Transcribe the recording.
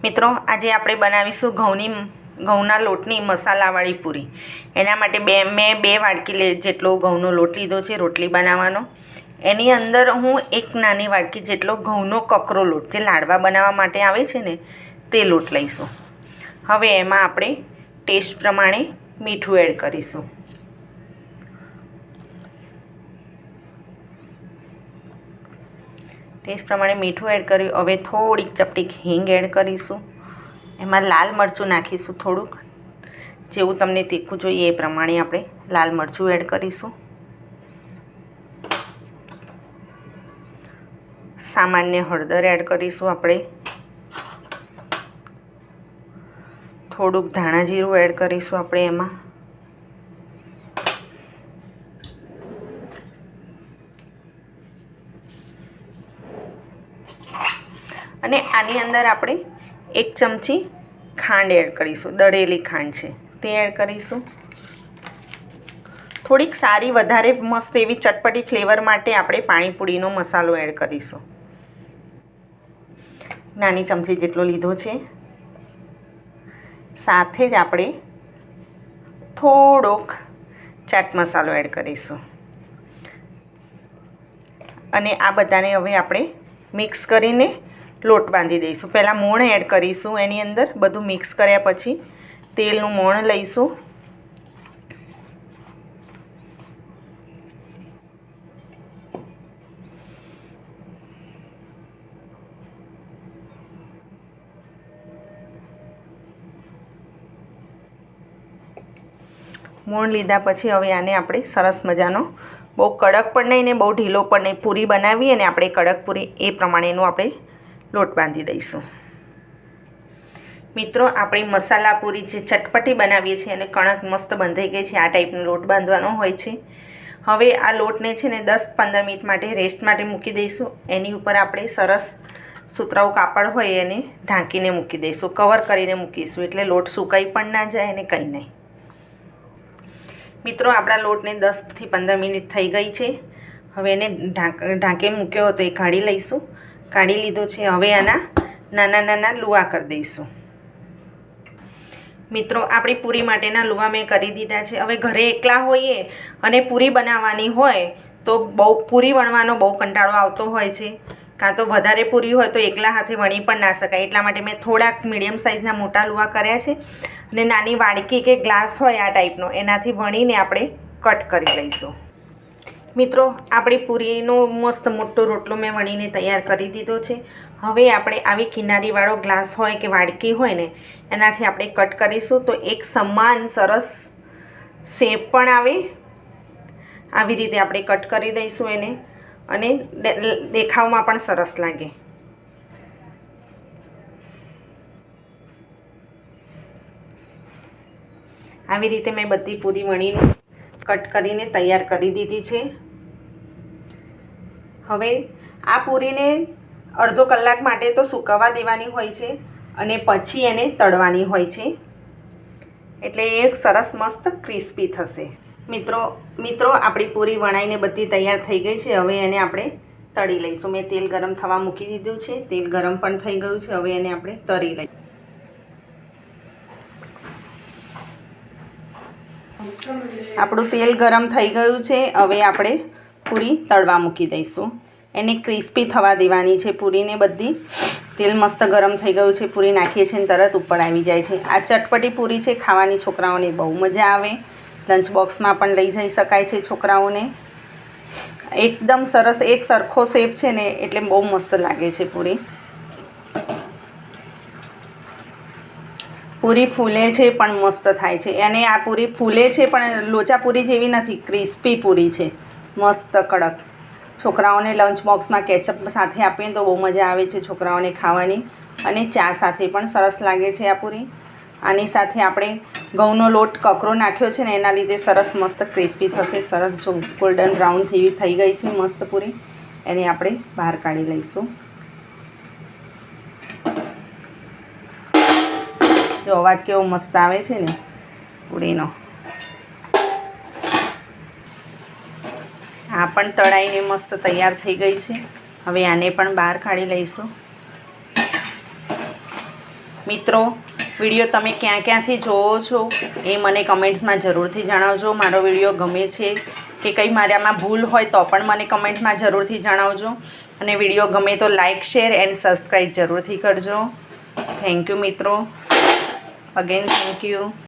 મિત્રો આજે આપણે બનાવીશું ઘઉંના લોટની મસાલાવાળી પૂરી। એના માટે મેં 2 વાટકી જેટલો ઘઉંનો લોટ લીધો છે રોટલી બનાવવાનો। એની અંદર હું 1 નાની વાટકી જેટલો ઘઉંનો કકરો લોટ જે લાડવા બનાવવા માટે આવે છે ને તે લોટ લઈશું। હવે એમાં આપણે ટેસ્ટ પ્રમાણે મીઠું એડ કરીશું। ટેસ્ટ પ્રમાણે મીઠું એડ કર્યું। હવે થોડીક ચપટીક હિંગ એડ કરીશું। એમાં લાલ મરચું નાખીશું થોડુંક, જેવું તમને તીખું જોઈએ એ પ્રમાણે આપણે લાલ મરચું એડ કરીશું। સામાન્ય હળદર એડ કરીશું આપણે। થોડુંક ધાણા જીરું એડ કરીશું આપણે એમાં। અને આની અંદર આપણે 1 ચમચી ખાંડ એડ કરીશું, દળેલી ખાંડ છે તે એડ કરીશું। થોડીક સારી વધારે મસ્ત એવી ચટપટી ફ્લેવર માટે આપણે પાણીપુરીનો મસાલો એડ કરીશું। નાની ચમચી જેટલો લીધો છે। સાથે જ આપણે થોડોક ચાટ મસાલો એડ કરીશું। અને આ બધાને હવે આપણે મિક્સ કરીને લોટ બાંધી દઈશું। પહેલાં મોણ એડ કરીશું એની અંદર, બધું મિક્સ કર્યા પછી તેલનું મોણ લઈશું। મોણ લીધા પછી હવે આને આપણે સરસ મજાનો, બહુ કડક પણ નહીં ને બહુ ઢીલો પણ નહીં, પૂરી બનાવીએ ને આપણે કડક પૂરી એ પ્રમાણેનું આપણે લોટ બાંધી દઈશું। મિત્રો આપણી મસાલા પૂરી જે ચટપટી બનાવીએ છીએ અને કણક મસ્ત બંધાઈ ગઈ છે। આ ટાઈપનો લોટ બાંધવાનો હોય છે। હવે આ લોટને છે ને 10-15 મિનિટ માટે રેસ્ટ માટે મૂકી દઈશું। એની ઉપર આપણે સરસ સુતરાઉ કાપડ હોય એને ઢાંકીને મૂકી દઈશું, કવર કરીને મૂકીશું, એટલે લોટ સુકાઈ પણ ના જાય અને કંઈ નહીં। મિત્રો આપણા લોટને 10થી 15 મિનિટ થઈ ગઈ છે। હવે એને ઢાંકે મૂક્યો હતો એ કાઢી લઈશું। કાઢી લીધો છે। હવે આના નાના નાના લુવા કરી દઈશું। મિત્રો આપણી પૂરી માટેના લુવા મેં કરી દીધા છે। હવે ઘરે એકલા હોઈએ અને પૂરી બનાવવાની હોય તો પૂરી વણવાનો બહુ કંટાળો આવતો હોય છે, કાં તો વધારે પૂરી હોય તો એકલા હાથે વણી પણ ના શકાય। એટલા માટે મેં થોડાક મીડિયમ સાઇઝના મોટા લુવા કર્યા છે અને નાની વાડકી કે ગ્લાસ હોય આ ટાઈપનો એનાથી વણીને આપણે કટ કરી લઈશું। મિત્રો આપણી પૂરીનો મસ્ત મોટો રોટલો મેં વણીને તૈયાર કરી દીધો છે। હવે આપણે આવી કિનારીવાળો ગ્લાસ હોય કે વાડકી હોય ને એનાથી આપણે કટ કરીશું તો એક સમાન સરસ શેપ પણ આવે। આવી રીતે આપણે કટ કરી દઈશું એને, અને દેખાવમાં પણ સરસ લાગે। આવી રીતે મેં બધી પૂરી વણીને કટ કરીને તૈયાર કરી દીધી છે। હવે આ પૂરીને અડધો કલાક માટે તો સૂકવવા દેવાની હોય છે અને પછી એને તળવાની હોય છે, એટલે એ સરસ મસ્ત ક્રિસ્પી થશે। મિત્રો આપણી પૂરી વણાઈને બધી તૈયાર થઈ ગઈ છે। હવે એને આપણે તળી લઈશું। મેં તેલ ગરમ થવા મૂકી દીધું છે, તેલ ગરમ પણ થઈ ગયું છે। હવે એને આપણે તળી લઈશું। આપણું તેલ ગરમ થઈ ગયું છે। હવે આપણે પૂરી તળવા મૂકી દઈશું। એને ક્રિસ્પી થવા દેવાની છે પૂરીને બધી। તેલ મસ્ત ગરમ થઈ ગયું છે। પૂરી નાખીએ છીએ ને તરત ઉપર આવી જાય છે। આ ચટપટી પૂરી છે, ખાવાની છોકરાઓને બહુ મજા આવે। લંચ બોક્સમાં પણ લઈ જઈ શકાય છે છોકરાઓને। એકદમ સરસ એક સરખો શેપ છે ને એટલે બહુ મસ્ત લાગે છે પૂરી। પૂરી ફૂલે છે પણ મસ્ત થાય છે, અને આ પૂરી ફૂલે છે પણ લોચા પૂરી જેવી નથી, ક્રિસ્પી પૂરી છે, મસ્ત કડક। છોકરાઓને લંચ બોક્સમાં કેચઅપ સાથે આપીએ તો બહુ મજા આવે છે છોકરાઓને ખાવાની, અને ચા સાથે પણ સરસ લાગે છે આ પૂરી। આની સાથે આપણે ઘઉંનો લોટ કકરો નાખ્યો છે ને એના લીધે સરસ મસ્ત ક્રિસ્પી થશે। સરસ જો ગોલ્ડન બ્રાઉન થઈ ગઈ છે મસ્ત પૂરી, એને આપણે બહાર કાઢી લઈશું। જો અવાજ કેવો મસ્ત આવે છે ને પૂરીનો। આ પણ તળાઈને મસ્ત તૈયાર થઈ ગઈ છે। હવે આને પણ બહાર કાઢી લઈશું। મિત્રો વિડીયો તમે ક્યાંથી જોવો છો એ મને કમેન્ટ્સમાં જરૂરથી જણાવજો. મારો વિડીયો ગમે છે કે કંઈ મારામાં ભૂલ હોય તો પણ મને કમેન્ટમાં જરૂરથી જણાવજો. અને વિડીયો ગમે તો લાઇક શેર એન્ડ સબસ્ક્રાઈબ જરૂરથી કરજો. થેન્ક યુ મિત્રો. Again thank you.